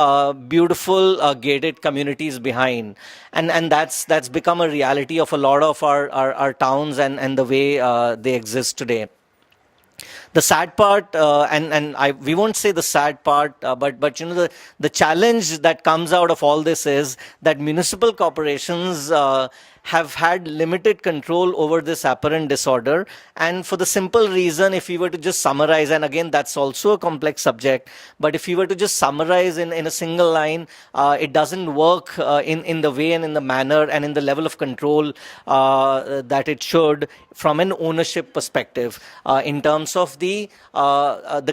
beautiful gated communities behind. And that's become a reality of a lot of our towns and the way they exist today. The sad part, we won't say the sad part, but the challenge that comes out of all this is that municipal corporations have had limited control over this apparent disorder. And for the simple reason, if we were to just summarize, and again, that's also a complex subject, but if we were to just summarize in a single line, it doesn't work in the way and in the manner and in the level of control that it should from an ownership perspective, in terms of the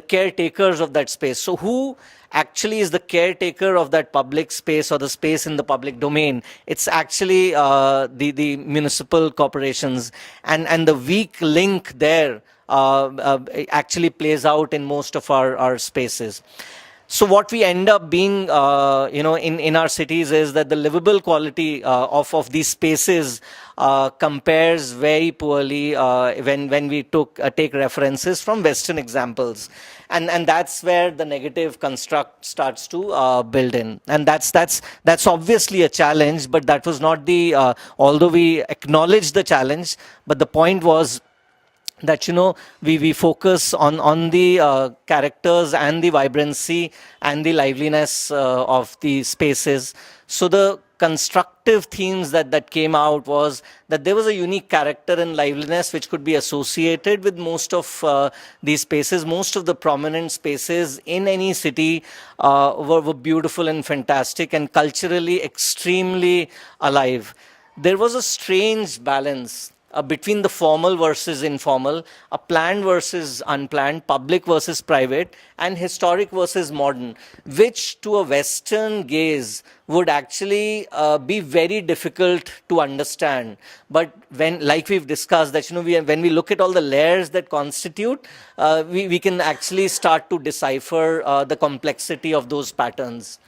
caretakers of that space. So who actually is the caretaker of that public space or the space in the public domain? It's actually the municipal corporations, and the weak link there actually plays out in most of our spaces. So what we end up being, in our cities is that the livable quality of these spaces compares very poorly when we take references from Western examples, and that's where the negative construct starts to build in, and that's obviously a challenge. But that was not the although we acknowledge the challenge, but the point was that we focus on the characters and the vibrancy and the liveliness of the spaces. So the constructive themes that came out was that there was a unique character and liveliness which could be associated with most of these spaces. Most of the prominent spaces in any city were beautiful and fantastic and culturally extremely alive. There was a strange balance between the formal versus informal, a planned versus unplanned, public versus private, and historic versus modern, which to a Western gaze would actually be very difficult to understand. But like we've discussed, that when we look at all the layers that constitute, we can actually start to decipher the complexity of those patterns.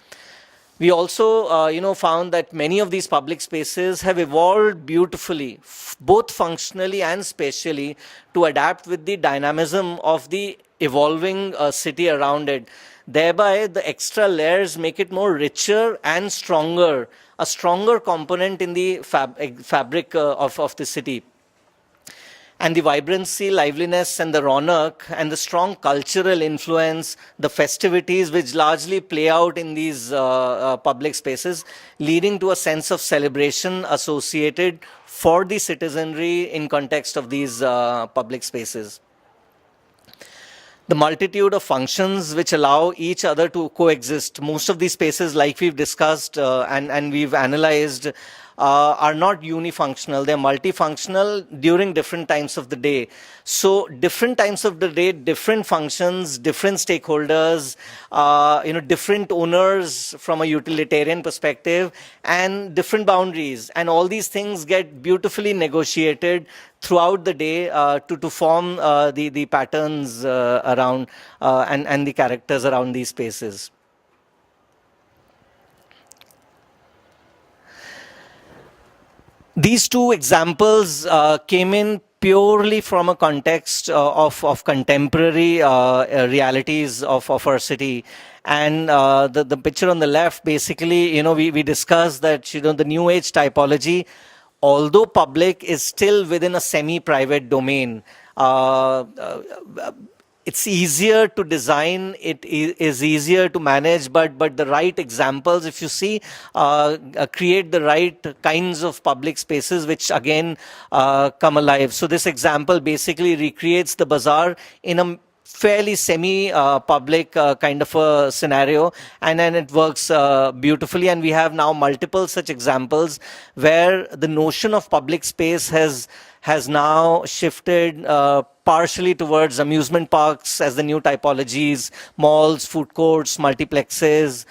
We also, found that many of these public spaces have evolved beautifully, both functionally and spatially, to adapt with the dynamism of the evolving city around it. Thereby, the extra layers make it more richer and stronger, a stronger component in the fabric of the city. And the vibrancy, liveliness, and the ronak, and the strong cultural influence, the festivities which largely play out in these public spaces, leading to a sense of celebration associated for the citizenry in context of these public spaces. The multitude of functions which allow each other to coexist. Most of these spaces, like we've discussed and we've analyzed, are not unifunctional. They're multifunctional during different times of the day. So different times of the day, different functions, different stakeholders, different owners from a utilitarian perspective, and different boundaries. And all these things get beautifully negotiated throughout the day to form the patterns around and the characters around these spaces. These two examples came in purely from a context of contemporary realities of our city. And the picture on the left, basically, we discussed that, the new age typology, although public, is still within a semi-private domain. It's easier to design, is easier to manage, but the right examples, if you see, create the right kinds of public spaces, which again come alive. So this example basically recreates the bazaar in a fairly semi-public kind of a scenario, and then it works beautifully. And we have now multiple such examples where the notion of public space has now shifted partially towards amusement parks as the new typologies, malls, food courts, multiplexes,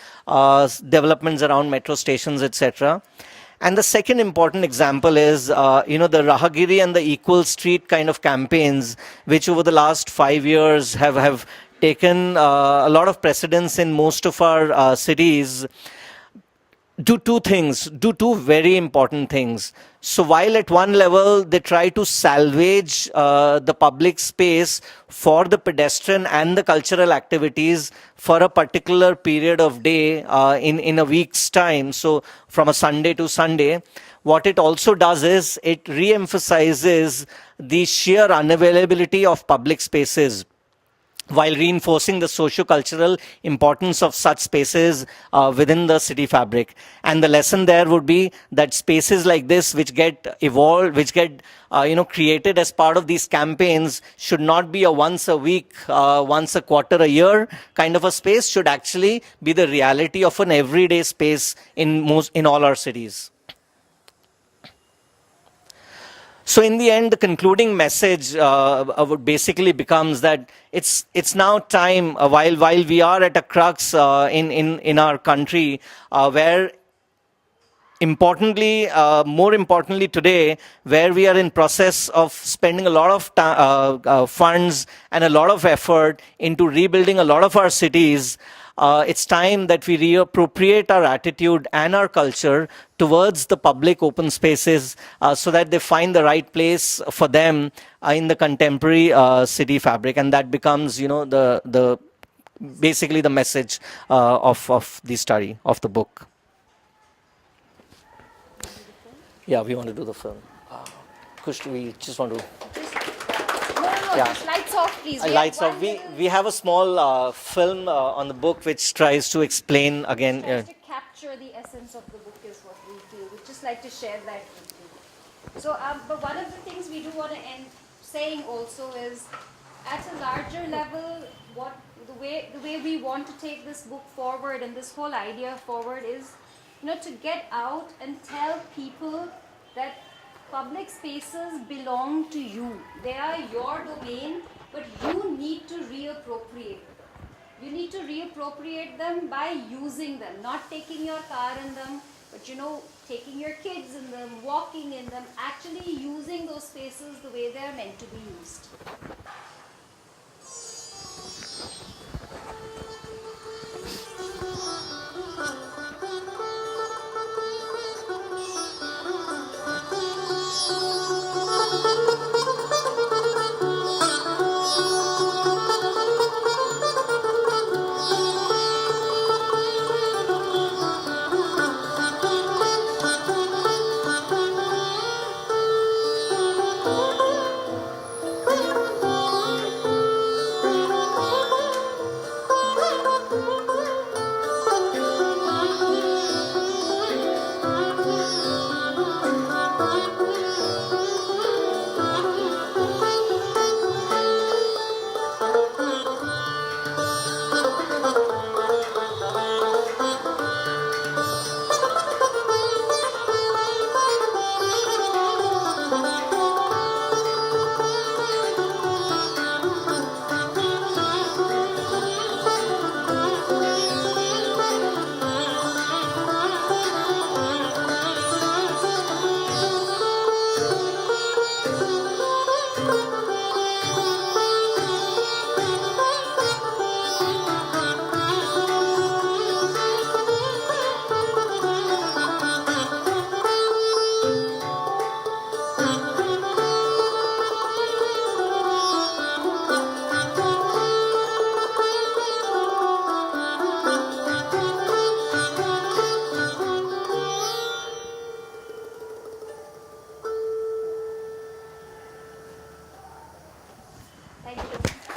developments around metro stations, etc. And the second important example is, the Rahagiri and the Equal Street kind of campaigns, which over the last 5 years have taken a lot of precedence in most of our cities. Do two very important things. So while at one level they try to salvage the public space for the pedestrian and the cultural activities for a particular period of day in a week's time, so from a Sunday to Sunday, what it also does is it re-emphasizes the sheer unavailability of public spaces, while reinforcing the socio-cultural importance of such spaces within the city fabric. And the lesson there would be that spaces like this, which get evolved, which get created as part of these campaigns, should not be a once a week, once a quarter a year kind of a space, should actually be the reality of an everyday space in all our cities. So in the end, the concluding message basically becomes that it's now time, while we are at a crux in our country, where more importantly today, where we are in process of spending a lot of funds and a lot of effort into rebuilding a lot of our cities, it's time that we reappropriate our attitude and our culture towards the public open spaces so that they find the right place for them in the contemporary city fabric. And that becomes, basically the message of the study, of the book. Yeah, we want to do the film. Kush, we just want to... Yeah. Just lights off, please. Lights off. We have a small film on the book which tries to explain again. Tries to capture the essence of the book is what we feel. We'd just like to share that with you. So, but one of the things we do want to end saying also is, at a larger level, the way we want to take this book forward and this whole idea forward is, to get out and tell people that public spaces belong to you. They are your domain, but you need to reappropriate them. You need to reappropriate them by using them, not taking your car in them, but taking your kids in them, walking in them, actually using those spaces the way they are meant to be used.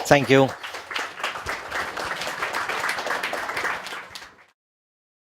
Thank you.